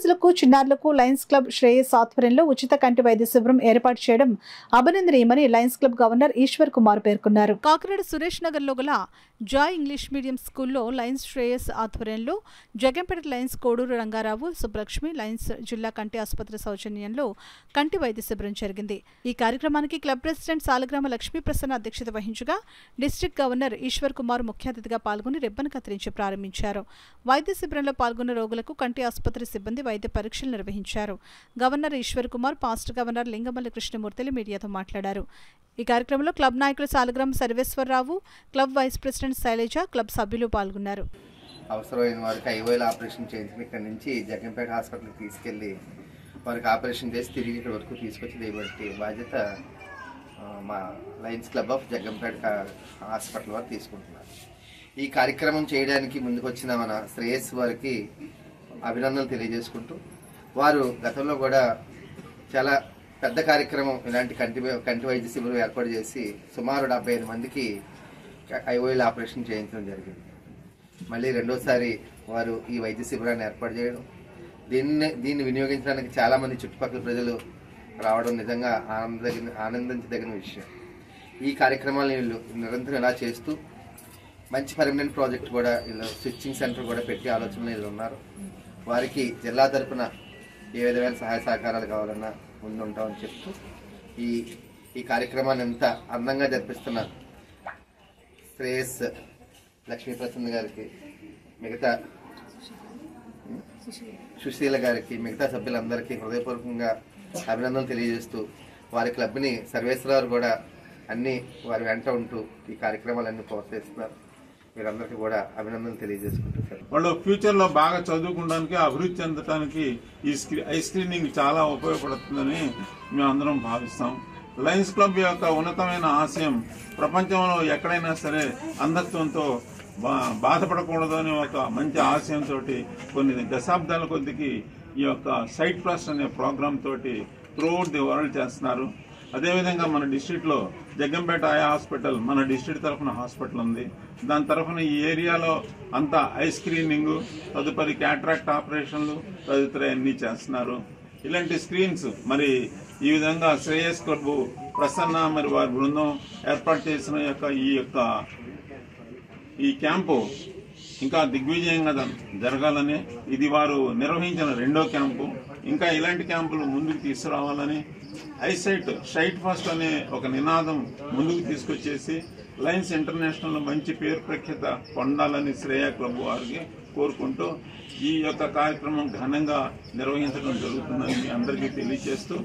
వయసులకు చిన్నారులకు Lions club Shreyas ఆధ్వర్యంలో ఉచిత కంటి వైద్య శిబిరం ఏర్పాటు చేయడం అభినందనీయమని Lions club governor Eshwar Kumar పేర్కొన్నారు. కాకినాడ సురేష్ నగర్ లో గల జాయ్ ఇంగ్లీష్ మీడియం స్కూల్లో లయన్స్ శ్రేయస్ ఆధ్వర్యంలో జగంపేట లయన్స్ కోడూరు రంగారావు సుబ్బలక్ష్మి లయన్స్ జిల్లా కంటి ఆసుపత్రి సౌజన్యంలో కంటి వైద్య శిబిరం జరిగింది. ఈ కార్యక్రమానికి క్లబ్ ప్రెసిడెంట్ సాలగ్రామ లక్ష్మీ ప్రసన్న అధ్యక్షత వహించగా డిస్ట్రిక్ట్ గవర్నర్ ఈశ్వర్ కుమార్ ముఖ్య అతిథిగా పాల్గొని రిబ్బన్ కత్తిరించి ప్రారంభించారు. వైద్య శిబిరంలో పాల్గొన్న రోగులకు కంటి ఆసుపత్రి సిబ్బంది వైద్య పరీక్షలు నిర్వహించారు. Governor Eshwar Kumar, past governor Lingamalli కృష్ణమూర్తిలు మీడియాతో మాట్లాడారు. ఈ కార్యక్రమంలో క్లబ్ నాయకులు Salagrama Sarveswararao, club vice president Sailaja, club సభ్యులు పాల్గొన్నారు. అవసరమైన వారికి ఐఓఎల్ ఆపరేషన్ చేయించిన ఇక్కడ నుంచి జగంపేట హాస్పిటల్కి తీసుకెళ్లి వారికి ఆపరేషన్ చేసి తిరిగి ఇక్కడ వరకు తీసుకొచ్చి లేబట్టి బాధ్యత మా Lions club of Jaggampeta hospital వారు తీసుకుంటున్నారు. ఈ కార్యక్రమం చేయడానికి ముందుకొచ్చిన మన శ్రేయస్ వారికి అభినందనలు తెలియజేసుకుంటూ, వారు గతంలో కూడా చాలా పెద్ద కార్యక్రమం ఇలాంటి కంటి వైద్య శిబిరం ఏర్పాటు చేసి సుమారు 75 మందికి ఐఓఎల్ ఆపరేషన్ చేయించడం జరిగింది. మళ్ళీ రెండోసారి వారు ఈ వైద్య శిబిరాన్ని ఏర్పాటు చేయడం, దీన్ని వినియోగించడానికి చాలామంది చుట్టుపక్కల ప్రజలు రావడం నిజంగా ఆనందించదగిన విషయం. ఈ కార్యక్రమాలను వీళ్ళు నిరంతరం ఇలా చేస్తూ మంచి పర్మనెంట్ ప్రాజెక్ట్ కూడా వీళ్ళు స్విచ్చింగ్ సెంటర్ కూడా పెట్టే ఆలోచనలు వీళ్ళు ఉన్నారు. వారికి జిల్లా తరఫున ఏ విధమైన సహాయ సహకారాలు కావాలన్నా ముందుంటామని చెప్తూ ఈ కార్యక్రమాన్ని ఎంత అందంగా జరిపిస్తున్న శ్రేయస్ లక్ష్మీ ప్రసన్న గారికి, మిగతా సుశీల గారికి, మిగతా సభ్యులందరికీ హృదయపూర్వకంగా అభినందనలు తెలియజేస్తూ, వారి క్లబ్ని సర్వేశ్వరరావు కూడా అన్ని వారి వెంట ఉంటూ ఈ కార్యక్రమాలన్నీ ప్రోత్సహిస్తున్నారు. మీరందరికీ కూడా అభినందనలు తెలియజేసుకుంటారు. వాళ్ళు ఫ్యూచర్ లో బాగా చదువుకోవడానికి, అభివృద్ధి చెందడానికి ఈ ఐ స్క్రీనింగ్ చాలా ఉపయోగపడుతుందని మేమందరం భావిస్తాం. లయన్స్ క్లబ్ యొక్క ఉన్నతమైన ఆశయం ప్రపంచంలో ఎక్కడైనా సరే అంధత్వంతో బాధపడకూడదు అని ఒక మంచి ఆశయంతో కొన్ని దశాబ్దాల కొద్దికి ఈ యొక్క సైట్ ప్లస్ అనే ప్రోగ్రామ్ తోటి త్రూఅవుట్ ది వరల్డ్ చేస్తున్నారు. అదేవిధంగా మన డిస్ట్రిక్ట్ లో జగంపేట ఐ హాస్పిటల్ మన డిస్ట్రిక్ట్ తరఫున హాస్పిటల్ ఉంది. దాని తరఫున ఈ ఏరియాలో అంతా ఐ స్క్రీనింగ్, తదుపరి క్యాట్రాక్ట్ ఆపరేషన్లు తదితర అన్ని చేస్తున్నారు. ఇలాంటి స్క్రీన్స్ మరి ఈ విధంగా శ్రేయస్ క్లబ్ ప్రసన్న మరి వారి బృందం ఏర్పాటు చేసిన ఈ క్యాంపు ఇంకా దిగ్విజయంగా జరగాలని, ఇది వారు నిర్వహించిన 2వ క్యాంపు. ఇంకా ఇలాంటి క్యాంపులు ముందుకు తీసుకురావాలని, సైట్ ఫస్ట్ అనే ఒక నినాదం ముందుకు తీసుకొచ్చేసి లయన్స్ ఇంటర్నేషనల్ మంచి పేరు ప్రఖ్యాత పొందాలని శ్రేయ క్లబ్ వారికి కోరుకుంటూ ఈ యొక్క కార్యక్రమం ఘనంగా నిర్వహించడం జరుగుతుందని మీ అందరికీ తెలియజేస్తూ